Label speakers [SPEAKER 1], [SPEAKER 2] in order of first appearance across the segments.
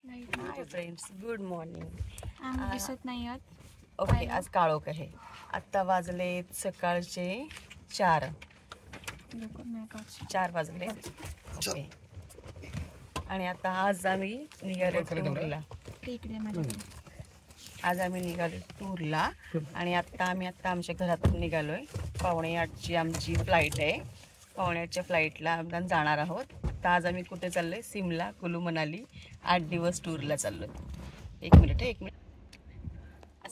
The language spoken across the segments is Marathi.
[SPEAKER 1] Hi friends, good morning.
[SPEAKER 2] आम्ही दिसत नाही आहोत.
[SPEAKER 1] ओके, आज काळोख आहे. आत्ता वाजले सकाळचे 4 वाजले. ओके. आणि आता आज आम्ही निघालो टूरला. आणि आता आम्ही आमच्या घरातून निघालोय. 7:45ची आमची फ्लाईट आहे. 7:45च्या फ्लाईटला आपण जाणार आहोत. तर आज आम्ही कुठे चाललोय? सिमला, कुलू मनाली 8 दिवस टूरला चाललोय. एक मिनिट.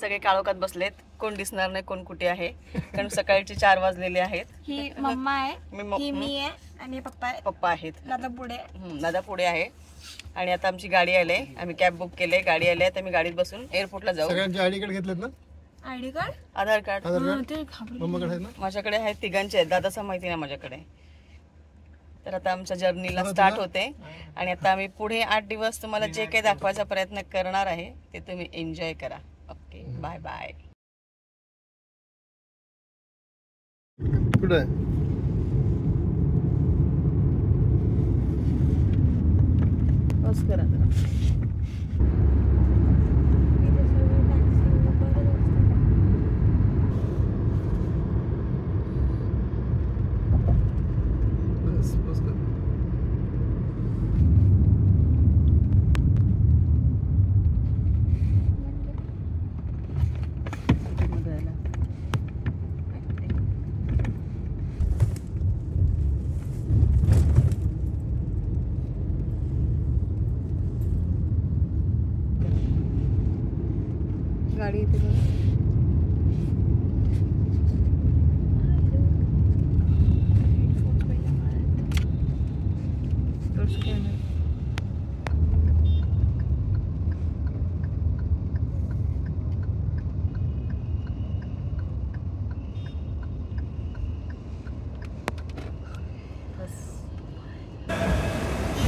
[SPEAKER 1] सगळे काळोखात बसलेत, कोण दिसणार नाही कोण कुठे आहे, कारण सकाळचे 4 वाजलेले आहेत.
[SPEAKER 2] ही मम्मा आहे, ही मी आहे आणि पप्पा
[SPEAKER 1] आहेत.
[SPEAKER 2] दादा
[SPEAKER 1] पुढे आहे. आणि आता आमची गाडी आली, आम्ही कॅब बुक केले, गाडी आली आहे. तर आम्ही गाडीत बसून एअरपोर्टला जाऊ.
[SPEAKER 3] सगळ्यांचे आयडी कार्ड घेतलेत ना?
[SPEAKER 2] आयडी कार्ड,
[SPEAKER 1] आधार कार्ड
[SPEAKER 3] मम्माकडे आहेत ना?
[SPEAKER 1] माझ्याकडे आहेत, तिघांचे आहेत. दादाचं माहिती नाही माझ्याकडे. तर आता आमच्या जर्नीला स्टार्ट होते. आणि आता आम्ही पुढे 8 दिवस तुम्हाला जे काही दाखवायचा प्रयत्न करणार आहे ते तुम्ही एन्जॉय करा. Okay, bye bye.
[SPEAKER 3] कुठे
[SPEAKER 1] बस करा जरा. गाडी येते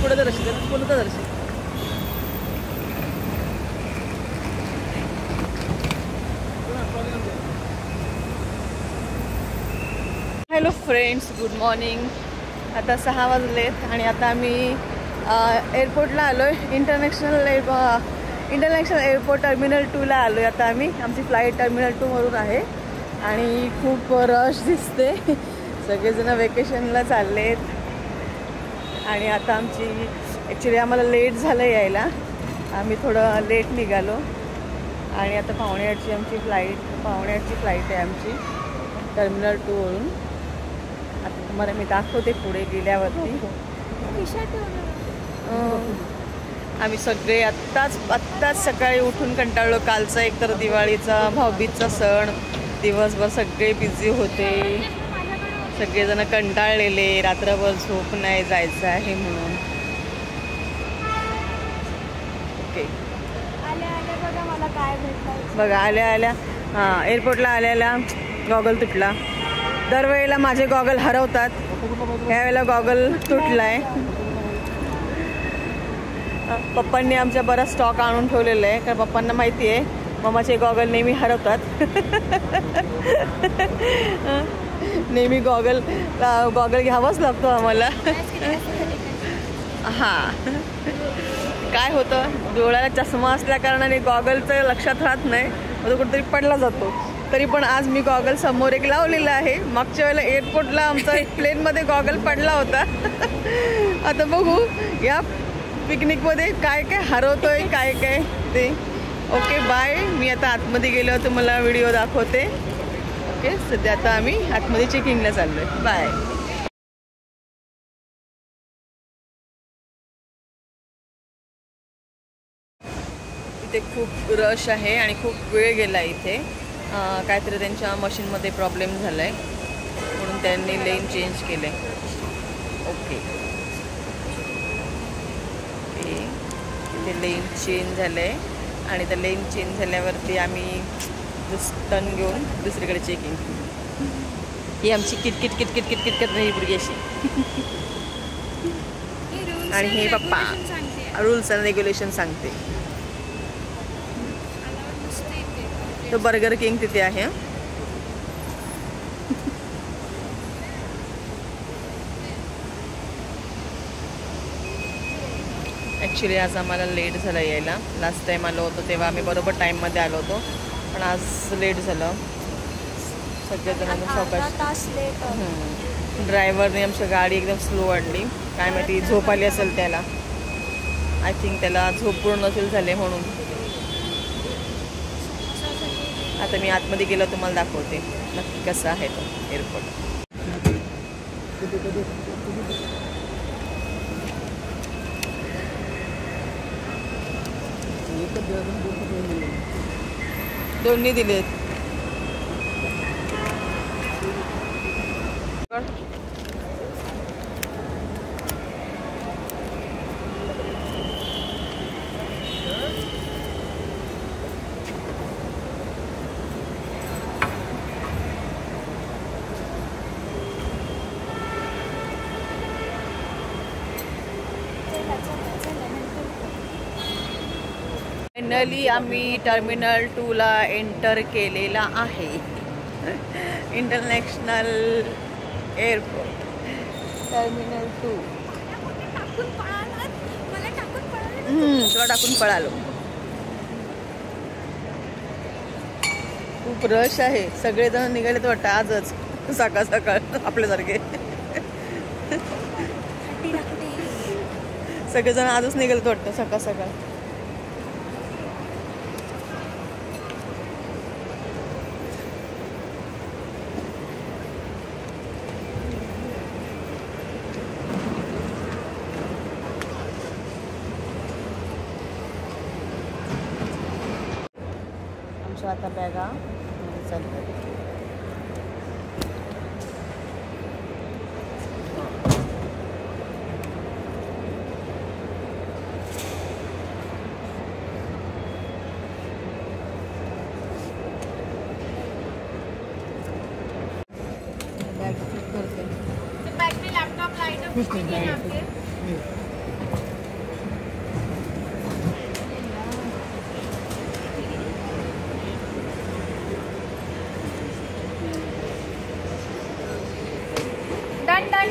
[SPEAKER 1] पुढे दर्शक कोणतं दर्शक. Hello friends, good morning. आता 6 वाजलेत आणि आता आम्ही एअरपोर्टला आलो आहे. इंटरनॅशनल एअरपोर्ट टर्मिनल 2ला आलो आहे. आता आमची फ्लाईट टर्मिनल 2वरून आहे आणि खूप रश दिसते. सगळेजण वेकेशनला चाललेत. आणि आता ॲक्च्युली आम्हाला लेट झालं यायला, आम्ही थोडं लेट निघालो. आणि आता 7:45ची आमची फ्लाईट आहे आमची टर्मिनल 2वरून. आता तुम्हाला मी दाखवते पुढे गेल्यावरती. आम्ही सगळे आत्ताच सकाळी उठून कंटाळलो. कालचा एक तर दिवाळीचा भाऊबीजचा सण, दिवसभर सगळे बिझी होते, सगळेजण कंटाळलेले, रात्रभर झोप नाही, जायचं आहे म्हणून. ओके, बघा आल्या हां, एअरपोर्टला आल्याला गॉगल तुटला. दरवेळेला माझे गॉगल हरवतात, ह्यावेळेला गॉगल तुटलाय. पप्पांनी आमच्या बराच स्टॉक आणून ठेवलेला आहे, कारण पप्पांना माहिती आहे मम्माचे गॉगल नेहमी हरवतात. नेहमी गॉगल घ्यावाच लागतो आम्हाला. हां, काय होतं, डोळ्याला चष्मा असल्या कारणाने गॉगलचं लक्षात राहत नाही, तो कुठेतरी पडला जातो. तरी पण आज मी गॉगल समोर एक लावलेला आहे. मागच्या वेळेला एअरपोर्टला आमचा एक प्लेनमध्ये गॉगल पडला होता. आता बघू या पिकनिकमध्ये काय काय हरवतोय, काय ते. Okay, bye. मी आता आतमध्ये गेलो तुम्हाला व्हिडिओ दाखवते. ओके, सध्या आता आम्ही आतमध्ये चेकिंगला चाललोय. बाय. इथे खूप रश आहे आणि खूप वेळ गेला इथे. काहीतरी त्यांच्या मशीनमध्ये प्रॉब्लेम झाला आहे म्हणून त्यांनी लेन चेंज केलं आहे. ओके, इथे लेन चेंज झालं आहे आणि त्या लेन चेंज झाल्यावरती आम्ही टर्न घेऊन दुसरीकडे चेकिंग. ही आमची किटकिट करणारी मुलगी अशी. आणि हे पप्पा रूल्स अँड रेग्युलेशन सांगते. तो बर्गर किंग तिथे आहे. ॲक्च्युली आज आम्हाला लेट झालं यायला. लास्ट टाईम आलो होतो तेव्हा आम्ही बरोबर टाईममध्ये आलो होतो, पण आज लेट झालं. सगळेजण सावकाश.
[SPEAKER 2] तास लेट.
[SPEAKER 1] ड्रायव्हरने आमची गाडी एकदम स्लो आणली. काय माहिती झोप आली असेल त्याला. आय थिंक त्याला झोप पूर्ण नसेल झाले म्हणून. आता मी आतमध्ये गेलो तुम्हाला दाखवते नक्की कसं आहे तो एअरपोर्ट. 2 दिलेत. फायनली आम्ही टर्मिनल 2ला एंटर केलेला आहे. International airport terminal 2. तुला टाकून पळालो. खूप रश आहे. सगळेजण निघालेत वाटतं आजच सकाळ सकाळ आपल्यासारखे. सगळेजण आजच निघालेत वाटतं सकाळ सकाळ. आता बॅगा चालतात. बॅग करते.
[SPEAKER 2] बैग में लैपटॉप लाइट अप है यहाँ पे.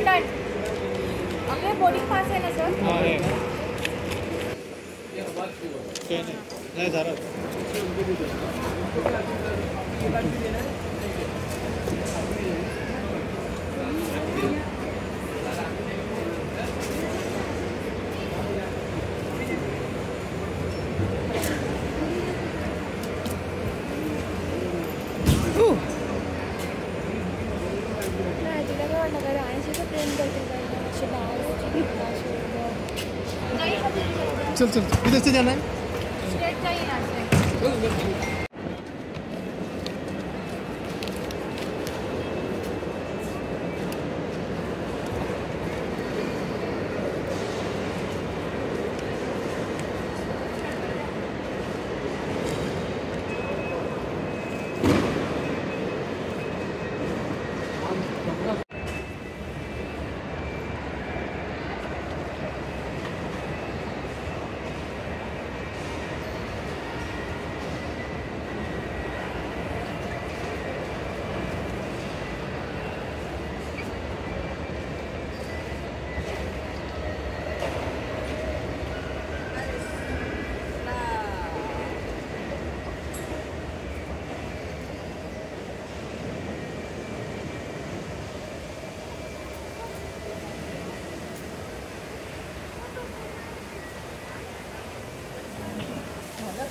[SPEAKER 2] डन. आपले बोर्डिंग पास आहे ना सर?
[SPEAKER 3] नाही झालं. चल किधर से जाना है?
[SPEAKER 2] स्ट्रेट जाइए यहाँ से.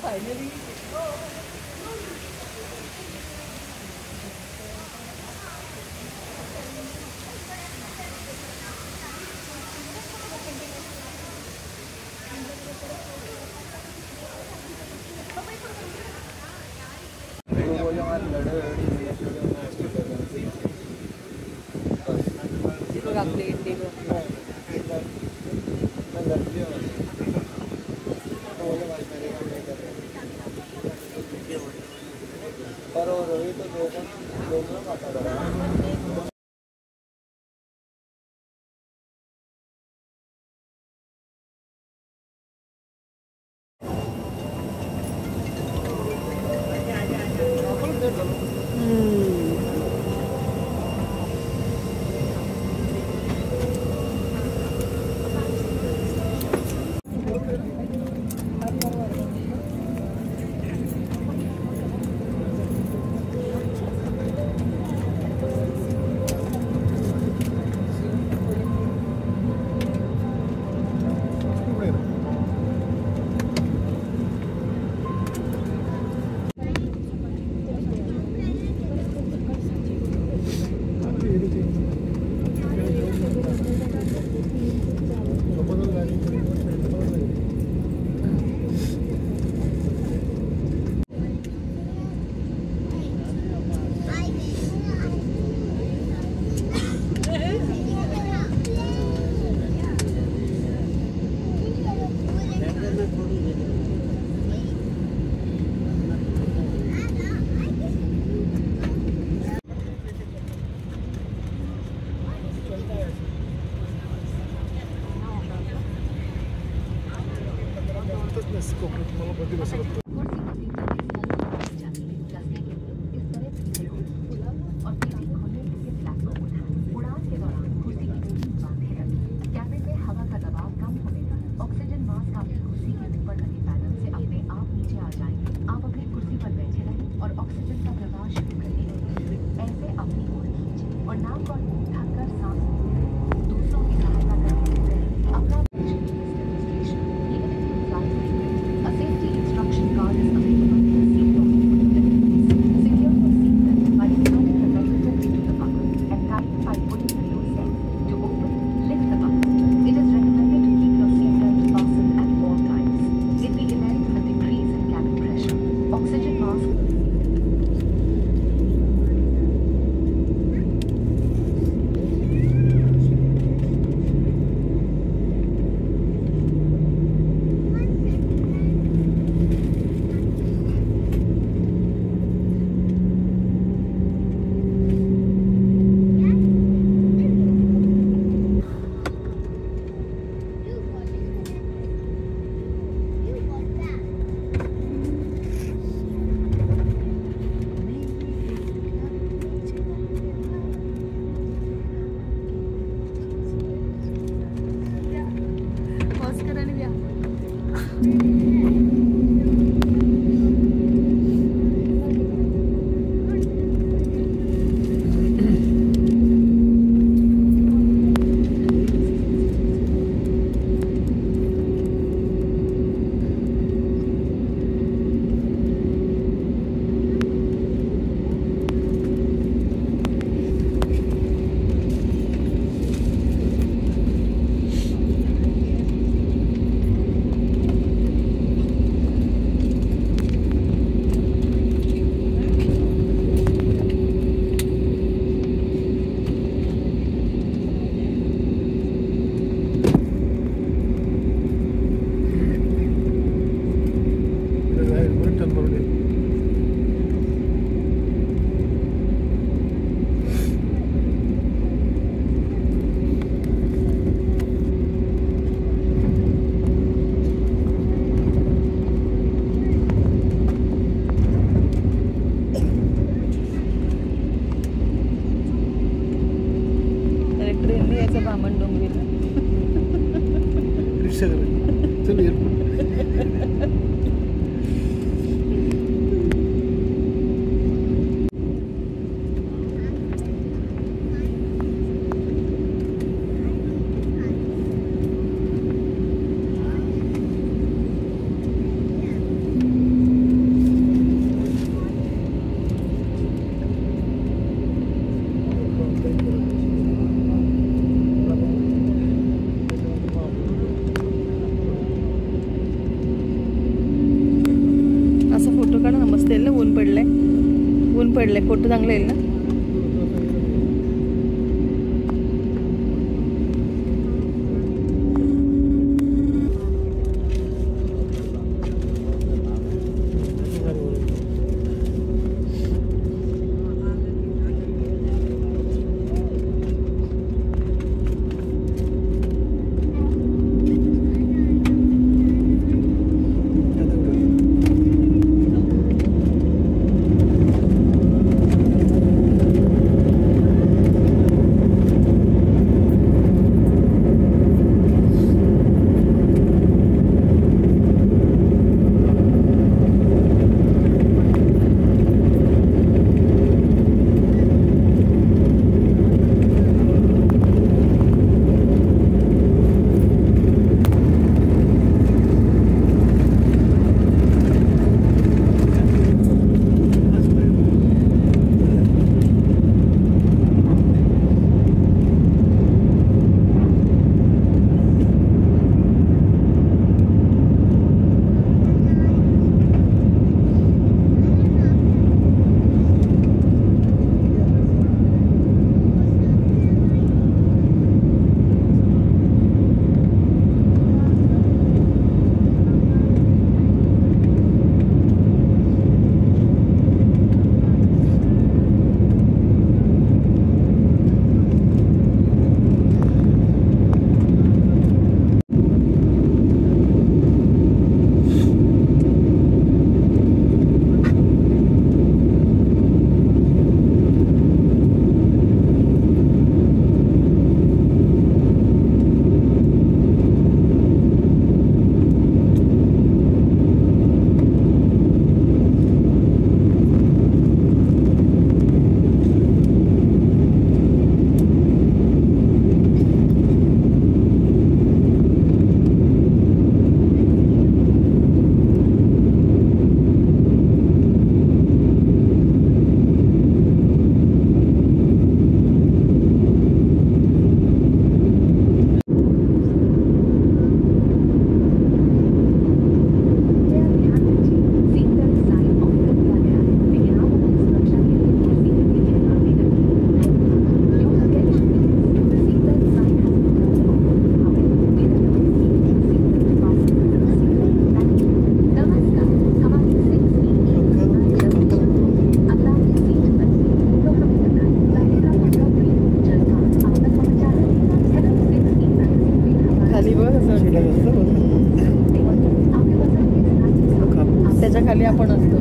[SPEAKER 1] फायनली आपले इंडिगो
[SPEAKER 3] बस कोकणात मला कधी बसवत
[SPEAKER 1] ऊन पडले फोटो चांगले येईल ना. खाली बघ त्याच्या खाली आपण असतो.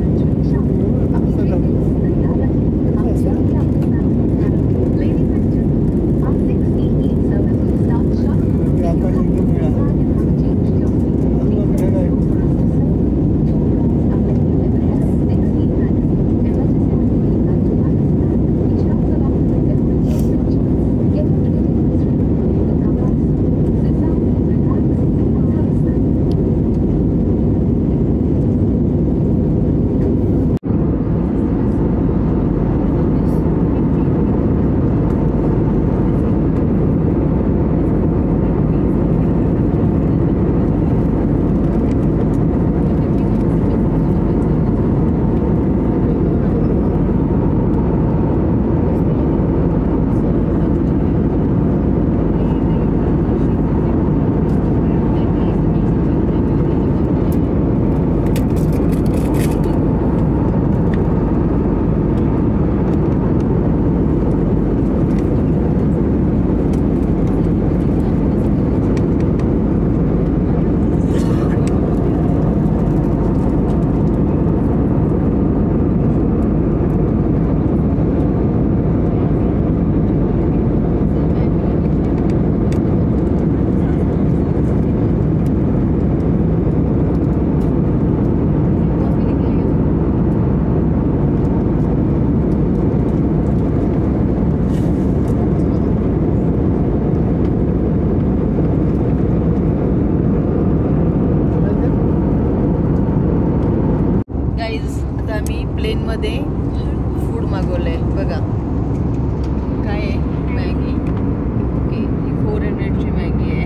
[SPEAKER 1] प्लेनमध्ये फूड मागवलंय बघा. काय आहे? मॅगी. ओके, ही 400ची मॅगी आहे.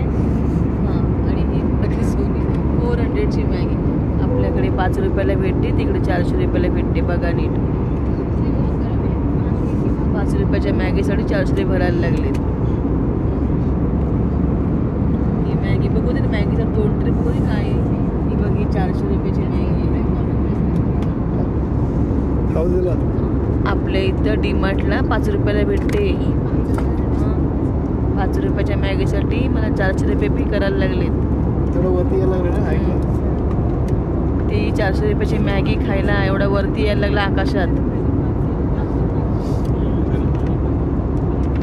[SPEAKER 1] हां, आणि ही नक्कीच 400ची मॅगी. आपल्याकडे 5 रुपयाला भेटते, तिकडे 400 रुपयाला भेटते. बघा नीट, 5 रुपयाच्या मॅगीसाठी 400 भरायला लागलेत. ही मॅगी बघू दे, मॅगीचा तोंड तरी बघू दे. काय ही बघ, ही 400 रुपयाची मॅगी आहे. आपल्या इथं डीमार्टला 5 रुपयाला भेटते. 5 रुपयाच्या मॅगीसाठी मला 400 रुपये पे करायला लागलेत. ती 400 रुपयाची मॅगी खायला एवढा वरती यायला लागला आकाशात.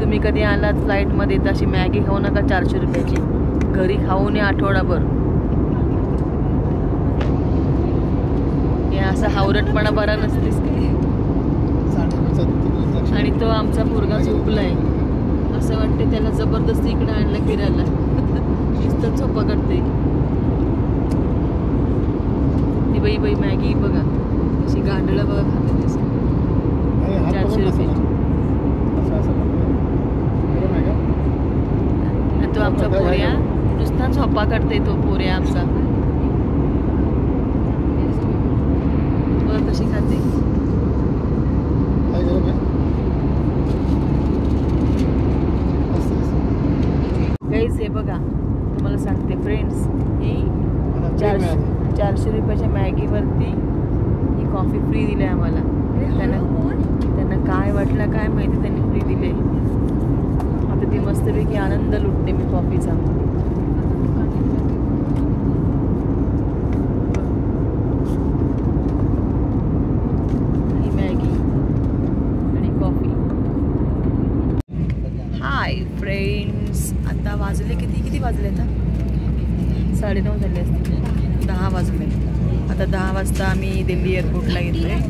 [SPEAKER 1] तुम्ही कधी आलात फ्लाईटमध्ये तर अशी मॅगी खाऊ नका 400 रुपयाची. घरी खाऊ नये आठवडाभर. हे असा हावरटपणा बरा नसतेस काय. आणि तो आमचा पोरगा झोपलाय, असं वाटते त्याला जबरदस्ती इकडे आणलं फिरायला. नुसतं झोपा करते. ती बाई बाई मॅगी बघा अशी गांडळं बघा खाते. 400 रुपयाची. तो आमचा पोऱ्या नुसता झोपा करते. तो पोऱ्या आमचा बघा कशी खाते. गाईज हे बघा, तुम्हाला सांगते फ्रेंड्स, ही 400 रुपयाच्या मॅगीवरती ही कॉफी फ्री दिली आहे आम्हाला. त्यांना काय वाटलं काय माहिती, त्यांनी फ्री दिले. आता ती मस्तपैकी आनंद लुटते मी कॉफीचा. ही मॅगी आणि कॉफी. हाय फ्रेंड्स, आता वाजले किती वाजले? आता 9:30 झाले असतील. 10 वाजले. आता 10 वाजता आम्ही दिल्ली एअरपोर्टला गेलो आहे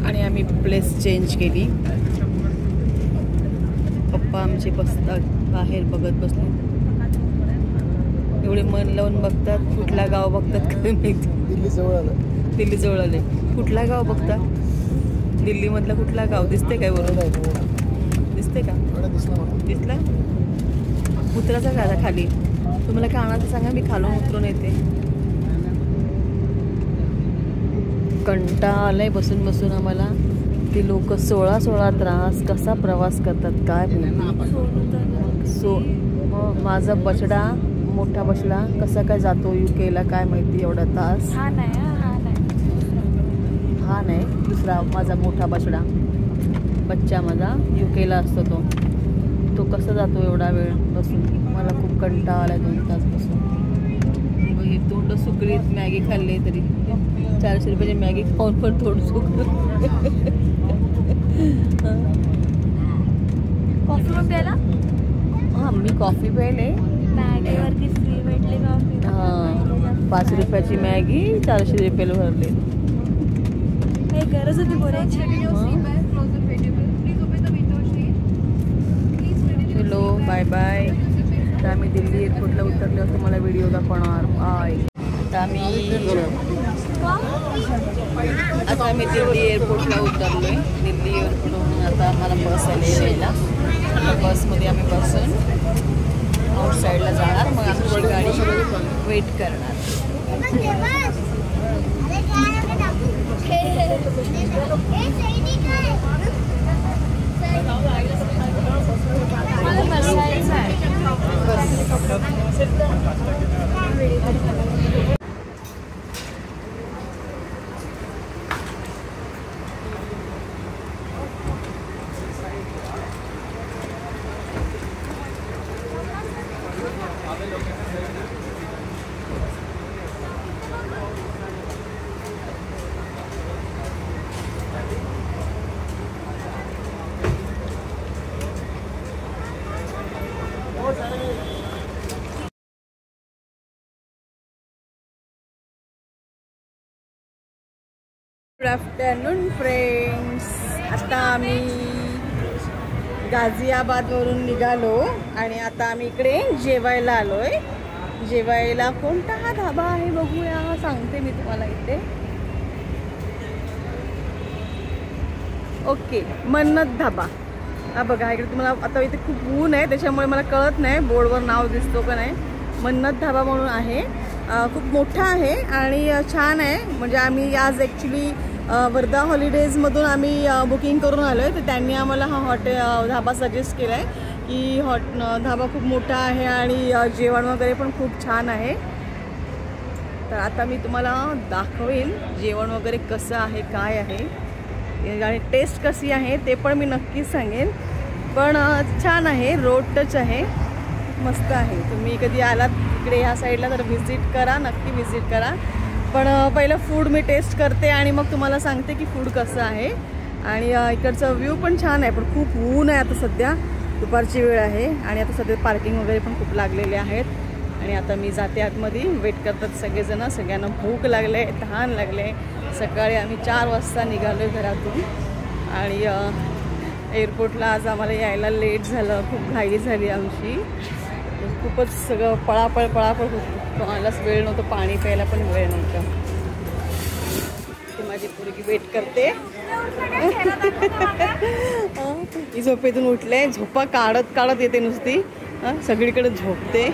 [SPEAKER 1] आणि आम्ही प्लेस चेंज केली. पप्पा आमचे बसतात बाहेर बघत बसले. एवढे मन लावून बघतात. कुठला गाव बघतात काय माहिती. दिल्ली जवळ आले. कुठला गाव बघतात? दिल्लीमधला कुठला गाव दिसते काय? बरोबर दिसते का? दिसला? उतरायचा का खाली? तुम्हाला काय आणायचं सांगा, मी खालून उतरून येते. कंटाळा आलाय बसून बसून आम्हाला. ते लोक 16 तास कसा प्रवास करतात काय माझा बछडा, मोठा बछडा कसा काय जातो UK ला काय माहिती एवढा तास.
[SPEAKER 2] हा
[SPEAKER 1] नाही दुसरा माझा मोठा बछडा, बच्चा माझा UK ला असतो तो. तो कसा जातो एवढा वेळ बसून. मला खूप कंटाळा आला 2 तास बसून. हे तोंड सुकळीत मॅगी खाल्ली तरी 400 रुपयाची मॅगी खाऊन पण तोंड सुकलं.
[SPEAKER 2] कॉफी मग प्यायला?
[SPEAKER 1] हां मी कॉफी प्यायले.
[SPEAKER 2] मॅगीवरती फ्री भेटले कॉफी.
[SPEAKER 1] हां 5 रुपयाची मॅगी 400 रुपयाला भरले.
[SPEAKER 2] काही गरज होती बोलायची.
[SPEAKER 1] Hello bye bye. आता आम्ही दिल्ली एअरपोर्टला उतरल्यावर तुम्हाला व्हिडिओ दाखवणार. बाय. आता आम्ही दिल्ली एअरपोर्टला उतरलो आहे. दिल्ली एअरपोर्टवरून आता आम्हाला बस आली यायला. बसमध्ये आम्ही बसून आउटसाईडला जाणार. मग आमची गाडी वेट करणार. Good afternoon friends. आता आम्ही गाझियाबादवरून निघालो आणि आता आम्ही इकडे जेवायला आलो आहे. जेवायला कोणता हा धाबा आहे बघूया. सांगते मी तुम्हाला इथे. ओके मन्नत धाबा. हा बघा इकडे तुम्हाला. आता इथे खूप ऊन आहे त्याच्यामुळे मला कळत नाही बोर्डवर नाव दिसतो का नाही. मन्नत धाबा म्हणून आहे. खूप मोठा आहे आणि छान आहे. म्हणजे आम्ही आज ॲक्च्युली वर्धा हॉलिडेजमधून आम्ही बुकिंग करून आलो आहे. तर त्यांनी आम्हाला हा धाबा सजेस्ट केला आहे की धाबा खूप मोठा आहे आणि जेवण वगैरे पण खूप छान आहे. तर आता मी तुम्हाला दाखवेन जेवण वगैरे कसं आहे काय आहे आणि टेस्ट कशी आहे ते पण मी नक्कीच सांगेन. पण छान आहे. रोड टच आहे. मस्त आहे. तुम्ही कधी आलात इकडे ह्या साईडला तर व्हिजिट करा. नक्की व्हिजिट करा. पण पहिलं फूड मी टेस्ट करते आणि मग तुम्हाला सांगते की फूड कसं आहे. आणि इकडचा व्ह्यू पण छान आहे. पण खूप ऊन आहे आता सध्या. दुपारची वेळ आहे आणि आता सध्या पार्किंग वगैरे पण खूप लागलेले आहेत. आणि आता मी जाते आतमध्ये. वेट करतात सगळेजण. सगळ्यांना भूक लागले तहान लागले. सकाळी आम्ही 4 वाजता निघालो आहे घरातून आणि एअरपोर्टला आज आम्हाला यायला लेट झालं. खूप घाई झाली आमची. खूपच सगळं पळापळ होती. कोणालाच वेळ नव्हतं. पाणी प्यायला पण वेळ नव्हता. ती माझी पोरगी वेट करते. ही झोपेतून उठले. झोपा काढत येते नुसती. सगळीकडे झोपते.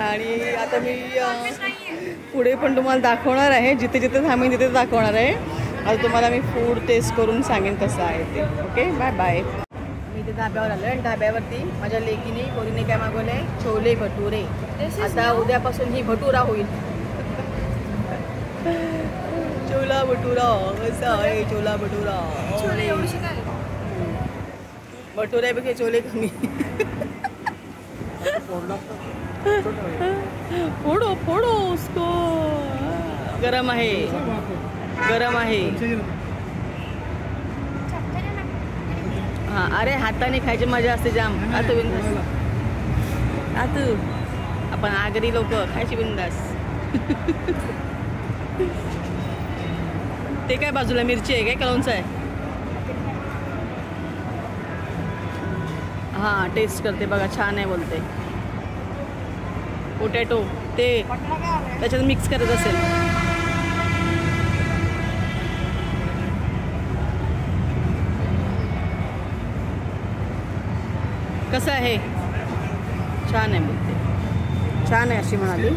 [SPEAKER 1] आणि आता मी पुढे पण तुम्हाला दाखवणार आहे. जिथे जिथे थांबेन तिथे दाखवणार आहे. आता तुम्हाला मी फूड टेस्ट करून सांगेन कसं आहे ते. Okay bye bye. मी इथे धाब्यावर आलो आणि धाब्यावरती माझ्या लेकीने कोणीने काय मागवलं आहे छोले भटुरे. आता उद्यापासून ही भटुरा होईल. छोला भटुरा कसा आहे. छोला भटुरा भटुऱ्यापेक्षा छोले कमी. फोडो फोडो उसको. गरम आहे. गरम आहे. हां अरे हाताने खायची मजा असते जाम. आतू आपण आगरी लोक खायची बिंदास. ते काय बाजूला मिरची आहे काय कलोंचं आहे. हां टेस्ट करते बघा. छान आहे बोलते. पोटॅटो ते त्याच्यात मिक्स करत असेल. कसं आहे. छान आहे बोलते. छान आहे अशी म्हणाली.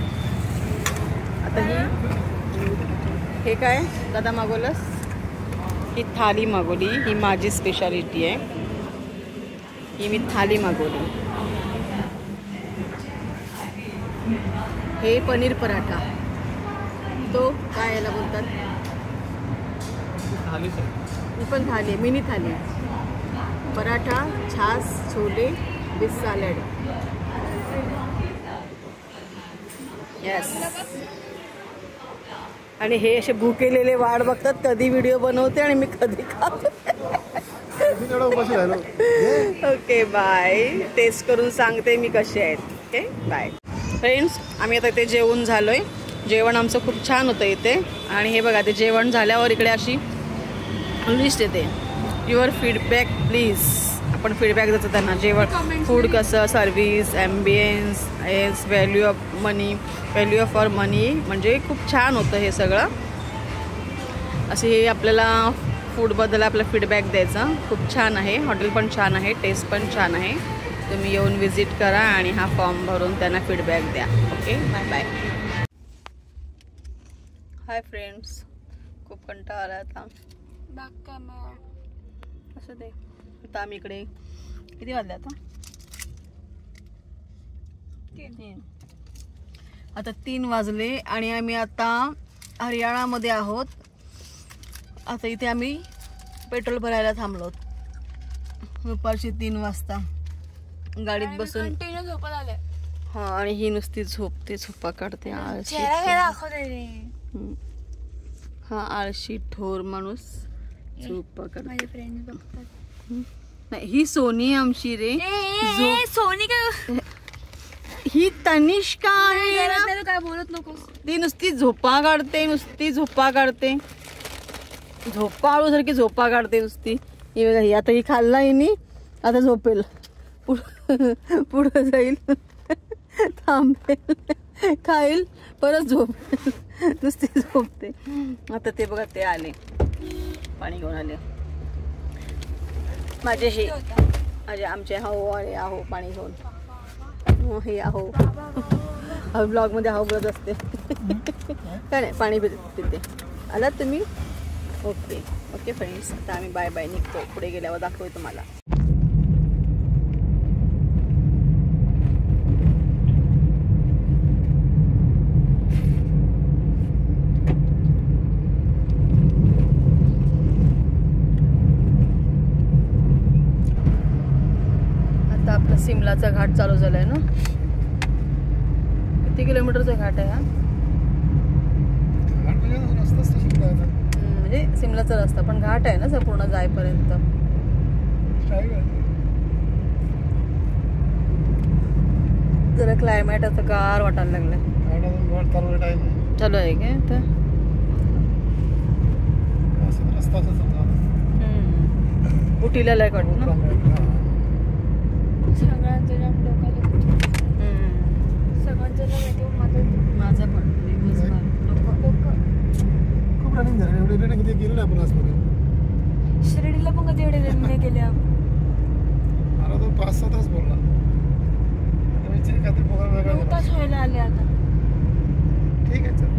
[SPEAKER 1] आता हे काय दादा मागवलंस. ही थाली मागवली. ही माझी स्पेशालिटी आहे. ही मी थाली मागवली. हे पनीर पराठा. तो काय याला बोलतात. ही पण थाली आहे. Mini thali. Paratha, chaas, chole with salad. Yes. आणि हे असे भुकेलेले वाट बघतात कधी व्हिडिओ बनवते आणि मी कधी खाते. Okay bye. टेस्ट करून सांगते मी कसे आहेत. Okay bye friends. आम्ही आता इथे जेवून झालोय. जेवण आमचं खूप छान होतं इथे. आणि हे बघा ते जेवण झाल्यावर इकडे अशी लिस्ट येते, युअर फीडबॅक प्लीज. आपण फीडबॅक देतो त्यांना. जेवण फूड कसं, service, ambience, as value of money, value for money. म्हणजे खूप छान होतं हे सगळं. असे हे आपल्याला फूडबद्दल आपला फीडबॅक द्यायचा. खूप छान आहे. हॉटेल पण छान आहे, टेस्ट पण छान आहे. तुम्ही येऊन विजिट करा आणि हा फॉर्म भरून त्यांना फीडबॅक द्या. Okay bye bye. Hi friends. खूप कंटाळा आला आता. असं ते आता आम्ही इकडे किती वाजले आता? 3. आता 3 वाजले आणि आम्ही आता हरियाणामध्ये आहोत. आता इथे आम्ही पेट्रोल भरायला थांबलो. दुपारचे 3 वाजता गाडीत बसून
[SPEAKER 2] झोपत आले.
[SPEAKER 1] हा. आणि ही नुसती झोपते, झोपा काढते. आळशी. हा आळशी ठोर माणूस झोपा काढते.
[SPEAKER 2] माझे फ्रेंड्स बघतात.
[SPEAKER 1] नाही ही सोनी आमची रे.
[SPEAKER 2] सोनी काय?
[SPEAKER 1] ही तनिष्का आहे ना.
[SPEAKER 2] काय बोलत नको.
[SPEAKER 1] ती नुसती झोपा काढते, नुसती झोपा काढते. झोपाळूसारखी झोपा काढते नुसती. ही बघा ही आता ही खाल्ला हिनी, आता झोपेल. पुढं जाईल, थांबेल, खाईल, परत झोपेल. नुसती झोपते. आता ते बघा ते आले, पाणी घेऊन आले. माझे हे आमचे हो आणि आहो पाणी घेऊन. हे आहो ब्लॉग मध्ये आहो बोलत असते. काय नाही पाणी पिते. आलात तुम्ही? Okay okay friends. आता आम्ही बाय बाय निघतो. पुढे गेल्यावर दाखवू तुम्हाला. आता आपला सिमलाचा घाट चालू झालाय ना. किती किलोमीटरचा घाट आहे हा? म्हणजे सिमलाचा रस्ता पण घाट आहे ना पूर्ण जायपर्यंत. जरा क्लायमेट आता गार वाटायला लागलाय. चालू आहे काय आता? उटीला लायक वाटत ना.
[SPEAKER 2] सगळ्यांचं जाम डोक्याला सगळ्यांचं माझं पण
[SPEAKER 3] खूप रनिंग झालं. एवढे रनिंग किती केलं ना आपण आजपर्यंत.
[SPEAKER 2] शिर्डीला पण कधी एवढे रनिंग केले आपण.
[SPEAKER 3] मला तो 5-6 तास बोलला. खात्री पोहायला वेगळा
[SPEAKER 2] 9 तास व्हायला आले आता.
[SPEAKER 3] ठीक आहे चल.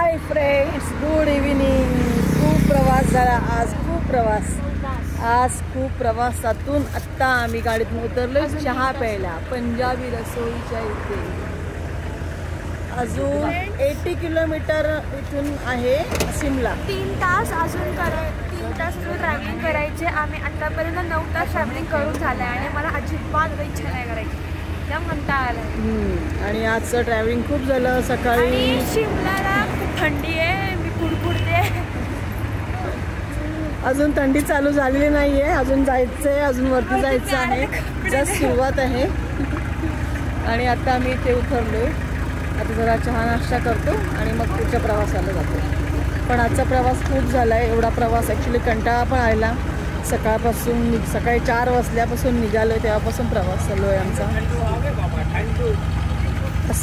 [SPEAKER 1] Hi friends, good evening. खूप प्रवास झाला आज, आज खूप प्रवासातून आत्ता आम्ही गाडीतून उतरलो चहा प्यायला पंजाबी रसोईच्या इथे. अजून 80 किलोमीटर इथून आहे सिमला.
[SPEAKER 2] 3 तास अजून 3 तास ट्रॅव्हलिंग करायचे. आम्ही आतापर्यंत 9 तास ट्रॅव्हलिंग करून झालंय आणि मला अजिबात इच्छा नाही करायची, त्या म्हणता आलं.
[SPEAKER 1] आणि आजचं ट्रॅव्हलिंग खूप झालं. सकाळी
[SPEAKER 2] शिमल्याला खूप थंडी आहे, मी कुडकुडते.
[SPEAKER 1] अजून थंडी चालू झालेली नाहीये, अजून जायचंय, अजून वरती जायचं आहे. जस्ट सुरुवात आहे. आणि आता आम्ही इथे उतरलोय. आता जरा चहा नाश्ता करतो आणि मग पुढच्या प्रवासाला जातो. पण आजचा प्रवास खूप झाला आहे. एवढा प्रवास ॲक्च्युली कंटाळा पण आला. सकाळपासून सकाळी 4 वाजल्यापासून निघालो आहे, तेव्हापासून प्रवास चालू आहे आमचा.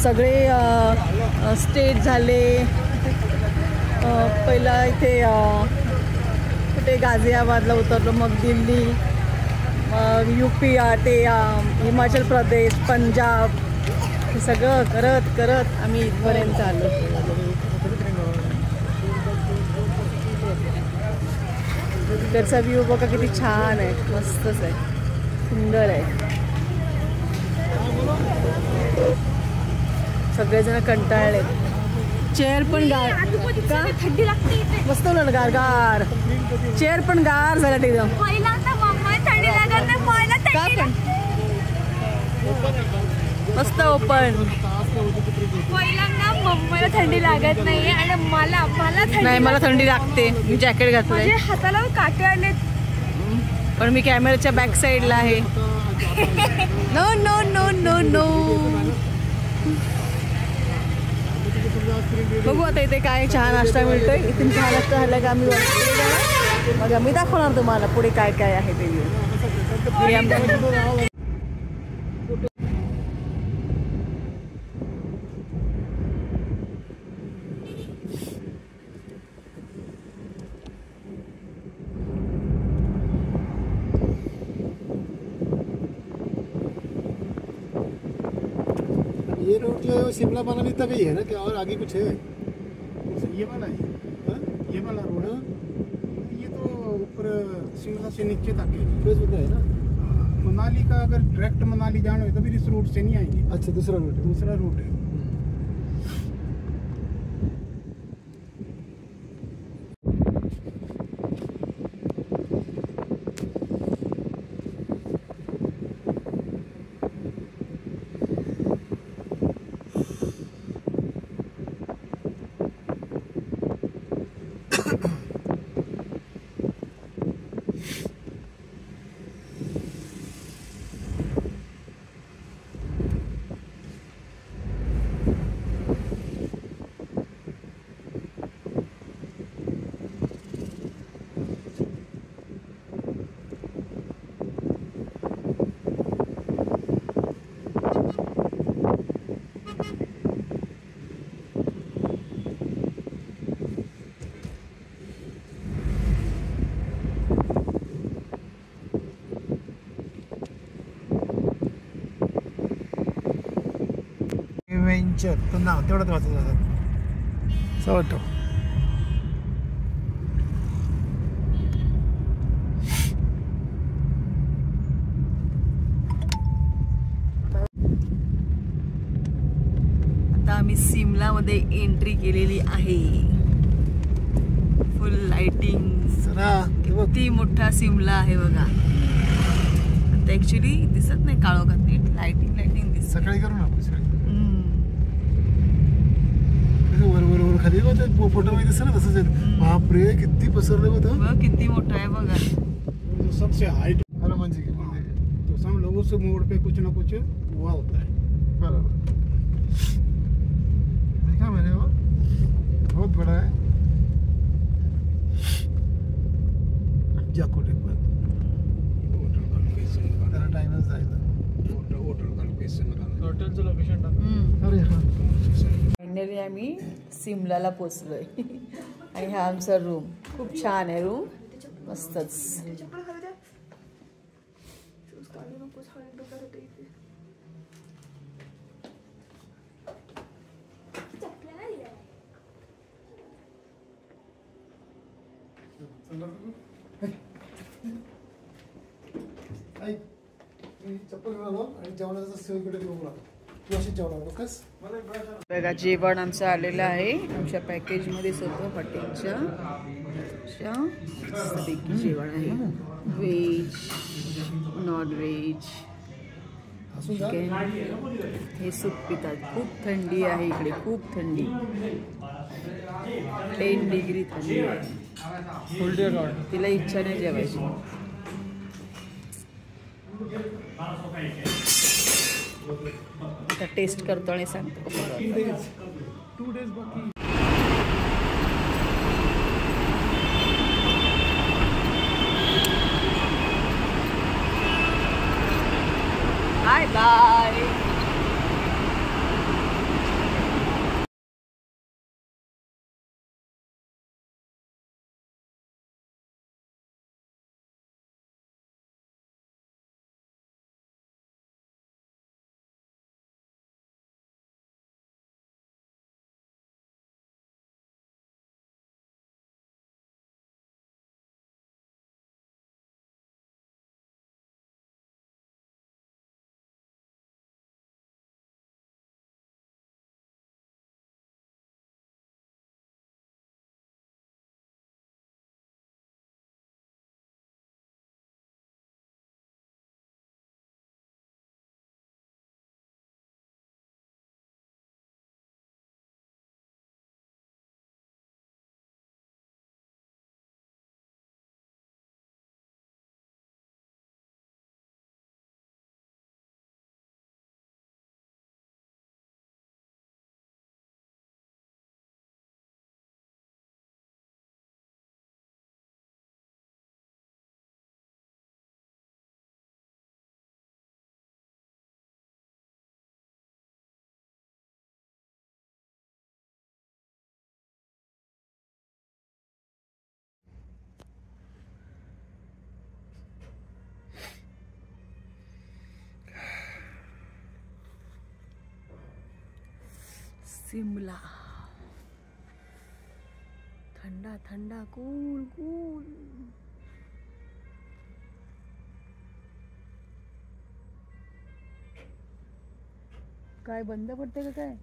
[SPEAKER 1] सगळे स्टेट झाले. पहिला इथे कुठे गाझियाबादला उतरलो, मग दिल्ली, मग UP, ते हिमाचल प्रदेश, पंजाब, हे सगळं करत करत आम्ही इथपर्यंत आलो. इकडचा व्ह्यू बघा किती छान आहे, मस्तच आहे, सुंदर आहे. सगळेजण कंटाळले. चेअर पण गार का
[SPEAKER 2] थंडी लागते
[SPEAKER 1] मस्त होणार, गार गार. चेअर पण गार झाला एकदम.
[SPEAKER 2] पहिल्यांदा मम्मा थंडी लागत नाही, मला
[SPEAKER 1] का पण मस्त ओपन.
[SPEAKER 2] पहिल्यांदा मम्मीला थंडी लागत नाहीये आणि मला थंडी
[SPEAKER 1] नाही, मला थंडी लागते. मी जॅकेट घातलंय.
[SPEAKER 2] माझ्या हाताला काटे आले,
[SPEAKER 1] पण मी कॅमेराच्या बॅक साईडला आहे. No no no no no. बघू आता इथे काय चहा नाश्ता मिळतोय. इथून चहा नाश्ता झाला का आम्ही वरती जाणार. मग आम्ही दाखवणार तुम्हाला पुढे काय काय आहे ते.
[SPEAKER 3] ये रोड जो है वो शिमला मनाली तक ही है ना, क्या और आगे कुछ है?
[SPEAKER 4] ये वाला है, ये वाला रोड है, ये तो ऊपर शिमला से नीचे तक है।
[SPEAKER 3] फेसबुक है ना?
[SPEAKER 4] मनाली का अगर डायरेक्ट मनाली जाना है तो फिर इस रूट से नहीं आएंगे।
[SPEAKER 3] अच्छा, दूसरा रूट है।
[SPEAKER 4] दूसरा रूट है।
[SPEAKER 3] वेंचर तर नाव तेवढंच वाचत असं वाटतं.
[SPEAKER 1] आता आम्ही सिमलामध्ये एंट्री केलेली आहे. फुल लाइटिंग. किती मोठा सिमला आहे बघा. आता ऍक्च्युली दिसत नाही काळोखात नीट. लाइटिंग दिसत.
[SPEAKER 3] सकाळी करू ना आपण. वर वर वर खाली फोटो मध्ये दिसत ना तसंच आहे. बापरे किती पसरलं होतं.
[SPEAKER 1] किती मोठा आहे बघा.
[SPEAKER 4] जो सबसे हाइट
[SPEAKER 3] हनुमान जी की
[SPEAKER 4] तो समझ लो उस मोड़ पे कुछ ना कुछ हुआ होता है।
[SPEAKER 3] बराबर देखा मैंने, वो बहुत बड़ा है. जाको टेम्पल. त्याला टाइमच जायचा. हॉटेलचं लोकेशन टाक. अरे हा.
[SPEAKER 1] फायनली आम्ही सिमलाला पोचलोय. आणि हा आमचा रूम. खूप छान आहे रूम, मस्तच.
[SPEAKER 3] ऐक मी चप्पल घेऊन आलो आणि जेवणाचा सोयीकडे घेऊन आलो. तू अशीच जेवणार नकोस.
[SPEAKER 1] बघा जेवण आमचं आलेलं आहे. आमच्या पॅकेजमध्येच होतं हॉटेलच्या. मस्तपैकी जेवण आहे. Veg, non veg, chicken. हे सूप पितात. खूप थंडी आहे इकडे, खूप थंडी. 10 डिग्री थंडी आहे. तिला इच्छा नाही जेवायची. आता टेस्ट करतो आणि सांगतो.
[SPEAKER 3] 2 days बाकी.
[SPEAKER 1] Bye bye. शिमला थंडा थंडा कूल कूल. काय बंद पडते का काय?